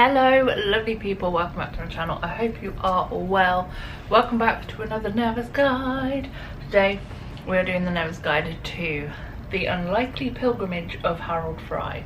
Hello lovely people, welcome back to my channel. I hope you are all well. Welcome back to another Nervous Guide. Today we're doing the Nervous Guide to The Unlikely Pilgrimage of Harold Fry.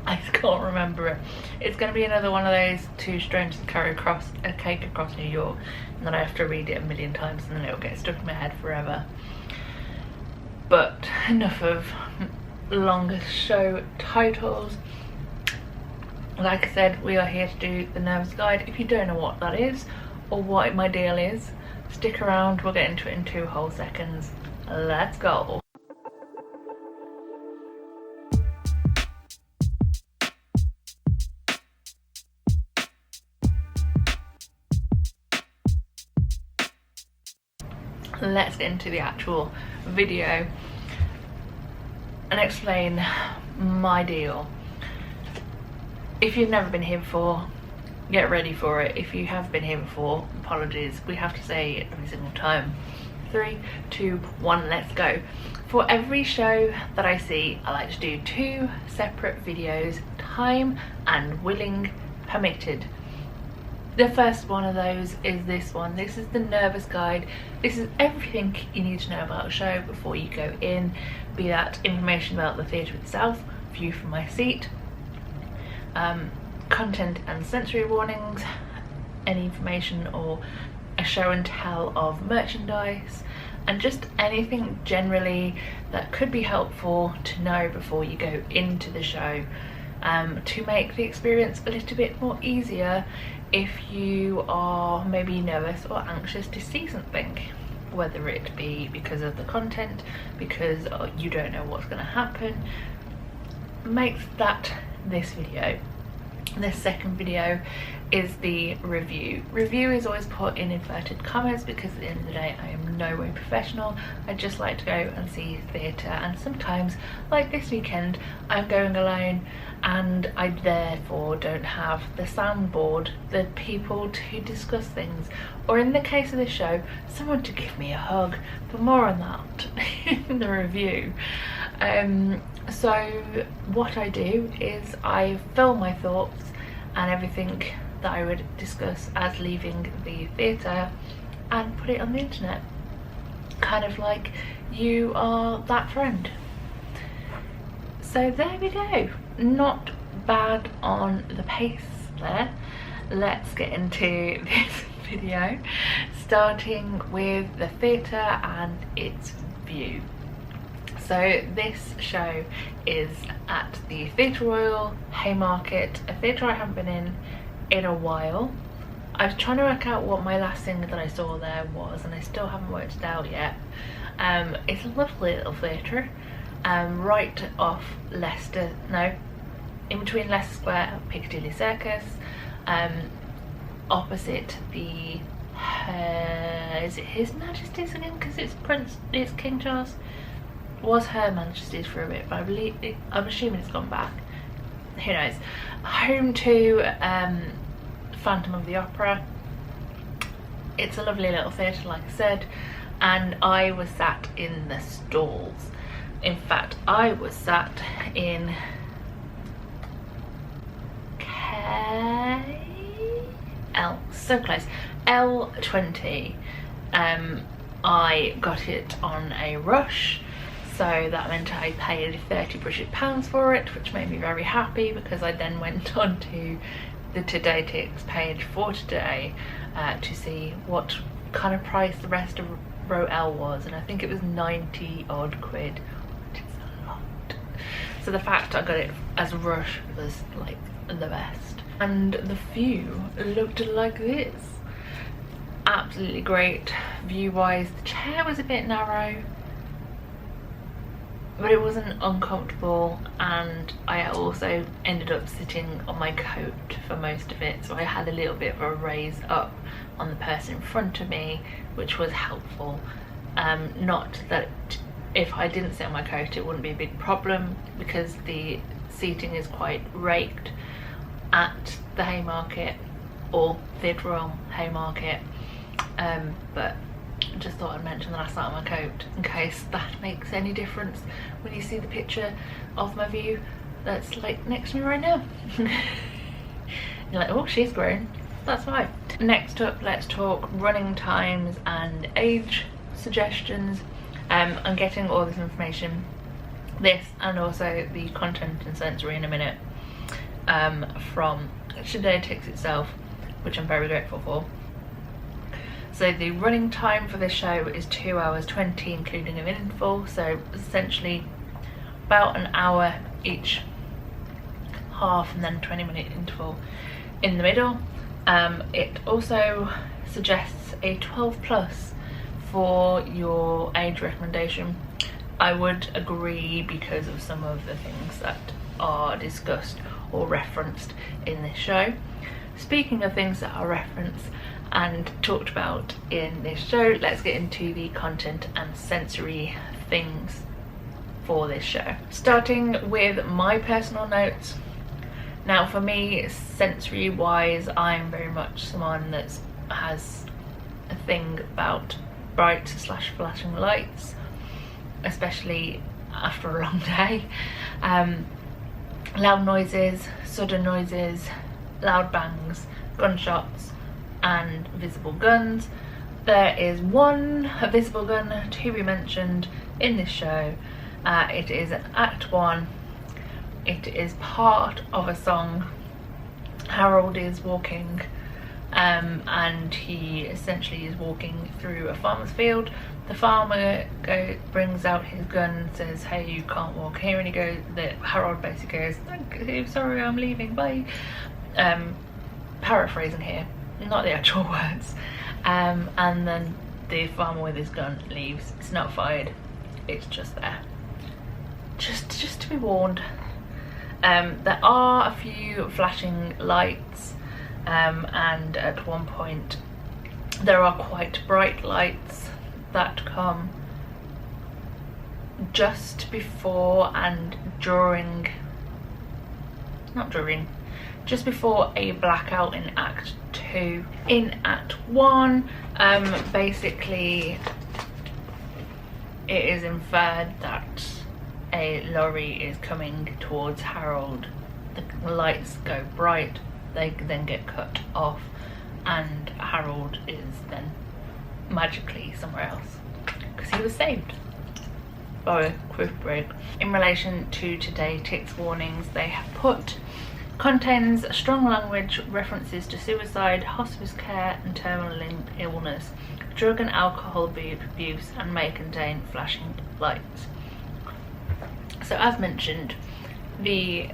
I can't remember it. It's going to be another one of those two strangers carry across a cake across New York, and then I have to read it a million times and then it'll get stuck in my head forever. But enough of longer show titles. Like I said, we are here to do the Nervous Guide. If you don't know what that is or what my deal is, stick around, we'll get into it in 2 whole seconds. Let's go. Let's get into the actual video and explain my deal. If you've never been here before, get ready for it. If you have been here before, apologies. We have to say it every single time. 3, 2, 1, let's go. For every show that I see, I like to do 2 separate videos, time and willing permitted. The first one of those is this one. This is the Nervous Guide. This is everything you need to know about a show before you go in, be that information about the theatre itself, view from my seat, content and sensory warnings, any information or a show and tell of merchandise, and just anything generally that could be helpful to know before you go into the show, to make the experience a little bit more easier if you are maybe nervous or anxious to see something, whether it be because of the content, because you don't know what's going to happen. Makes that this video. This second video is the review. Review is always put in inverted commas because at the end of the day I am no way professional. I just like to go and see theatre, and sometimes, like this weekend, I'm going alone and I therefore don't have the soundboard, the people to discuss things, or in the case of this show, someone to give me a hug. But more on that in the review. So what I do is I film my thoughts and everything that I would discuss as leaving the theatre and put it on the internet, kind of like you are that friend. So there we go, not bad on the pace there. Let's get into this video, starting with the theatre and its view. So this show is at the Theatre Royal Haymarket, a theatre I haven't been in a while. I was trying to work out what my last thing that I saw there was, and I still haven't worked it out yet. It's a lovely little theatre, right off Leicester, no, in between Leicester Square and Piccadilly Circus, opposite the, is it His Majesty's again? Because it's King Charles. Was Her Majesty's for a bit, but I'm assuming it's gone back. Who knows? Home to Phantom of the Opera. It's a lovely little theatre, like I said, and I was sat in the stalls. In fact, I was sat in so close, L20. I got it on a rush, so that meant I paid £30 British for it, which made me very happy because I then went on to the Today Ticks page for today to see what kind of price the rest of row L was, and I think it was 90 odd quid, which is a lot. So the fact I got it as a rush was like the best. And the view looked like this. Absolutely great view wise. The chair was a bit narrow, but it wasn't uncomfortable, and I also ended up sitting on my coat for most of it, so I had a little bit of a raise up on the person in front of me, which was helpful. Not that if I didn't sit on my coat it wouldn't be a big problem, because the seating is quite raked at the Haymarket, or Theatre Royal Haymarket, but just thought I'd mention that I sat on my coat in case that makes any difference when you see the picture of my view that's like next to me right now. You're like, oh, she's grown, that's fine. Next up, let's talk running times and age suggestions. I'm getting all this information, this and also the content and sensory in a minute, from Todaytix itself, which I'm very grateful for. So the running time for this show is 2 hours 20, including an interval, so essentially about an hour each half and then 20-minute interval in the middle. It also suggests a 12+ for your age recommendation. I would agree because of some of the things that are discussed or referenced in this show. Speaking of things that are referenced and talked about in this show, let's get into the content and sensory things for this show. Starting with my personal notes. Now for me, sensory wise, I'm very much someone that has a thing about bright / flashing lights, especially after a long day. Loud noises, sudden noises, loud bangs, gunshots and visible guns. There is one visible gun to be mentioned in this show. It is Act 1. It is part of a song. Harold is walking and he essentially is walking through a farmer's field. The farmer brings out his gun, says, hey, you can't walk here, and he goes, Harold basically goes, thank you, sorry, I'm leaving, bye. Paraphrasing here, not the actual words. And then the farmer with his gun leaves. It's not fired, it's just there, just to be warned. There are a few flashing lights, and at one point there are quite bright lights that come just before and during, just before a blackout in Act 2. In Act 1, basically it is inferred that a lorry is coming towards Harold. The lights go bright, they then get cut off, and Harold is then magically somewhere else because he was saved by a quick break. In relation to Todaytix warnings, they have put contains strong language, references to suicide, hospice care and terminal illness, drug and alcohol abuse, and may contain flashing lights. So as mentioned, the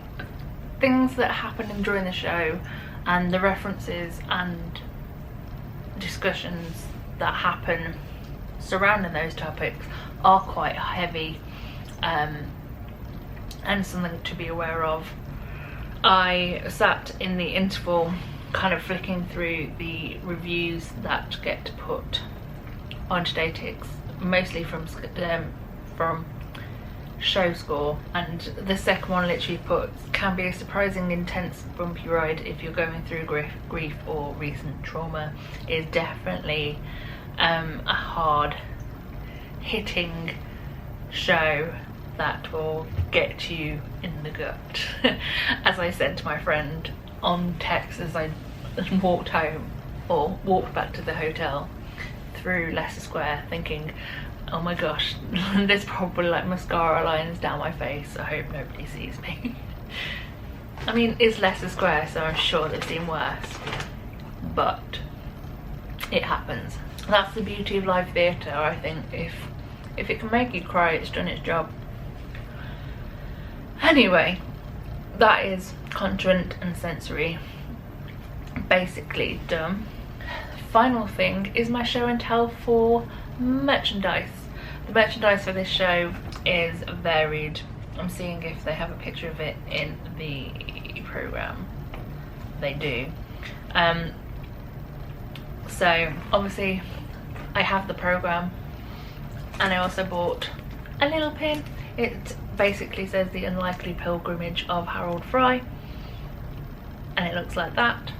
things that happen during the show and the references and discussions that happen surrounding those topics are quite heavy, and something to be aware of. I sat in the interval kind of flicking through the reviews that get put on Todaytix, mostly from Show Score, and the second one literally puts, can be a surprising, intense, bumpy ride if you're going through grief or recent trauma. Is definitely a hard hitting show that will get you in the gut. As I said to my friend on text as I walked home, or walked back to the hotel through Leicester Square, thinking, oh my gosh, there's probably like mascara lines down my face, I hope nobody sees me. I mean, it's Leicester Square, so I'm sure they've seen worse, but it happens. That's the beauty of live theatre, I think. If it can make you cry, it's done its job. Anyway, that is content and sensory basically done. Final thing is my show and tell for merchandise. The merchandise for this show is varied. I'm seeing if they have a picture of it in the programme. They do. So obviously I have the programme, and I also bought a little pin. It basically says The Unlikely Pilgrimage of Harold Fry, and it looks like that.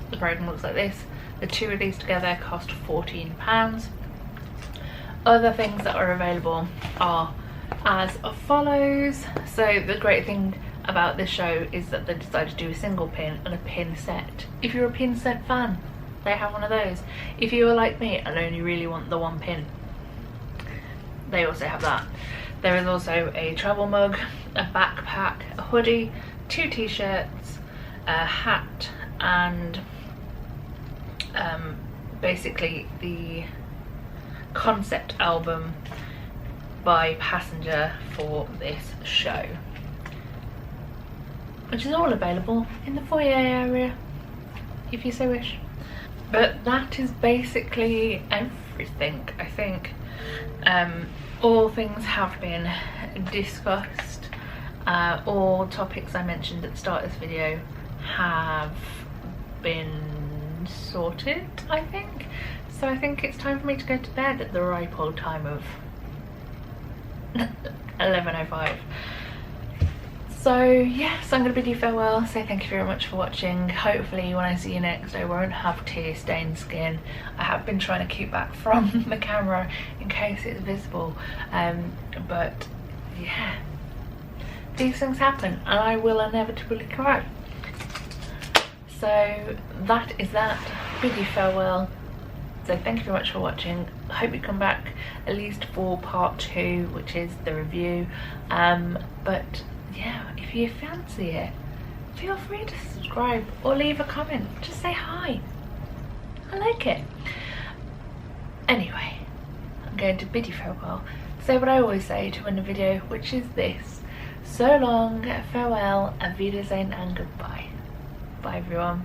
The programme looks like this. The two of these together cost £14. Other things that are available are as follows. So the great thing about this show is that they decided to do a single pin and a pin set. If you're a pin set fan, they have one of those. If you are like me and only really want the one pin, they also have that. There is also a travel mug, a backpack, a hoodie, 2 t-shirts, a hat, and basically the concept album by Passenger for this show, which is all available in the foyer area if you so wish. But that is basically everything, I think. All things have been discussed. All topics I mentioned at the start of this video have been sorted, I think. So I think it's time for me to go to bed at the ripe old time of 11:05. So yes, I'm going to bid you farewell, say thank you very much for watching. Hopefully when I see you next I won't have tear stained skin. I have been trying to keep back from the camera in case it's visible, but yeah, these things happen and I will inevitably cry. So that is that. Bid you farewell. So thank you very much for watching. I hope you come back at least for part 2, which is the review. But yeah, if you fancy it, feel free to subscribe or leave a comment. Just say hi. I like it. Anyway, I'm going to bid you farewell. Say what I always say to end a video, which is this: so long, farewell, auf Wiedersehen, and goodbye. Bye everyone.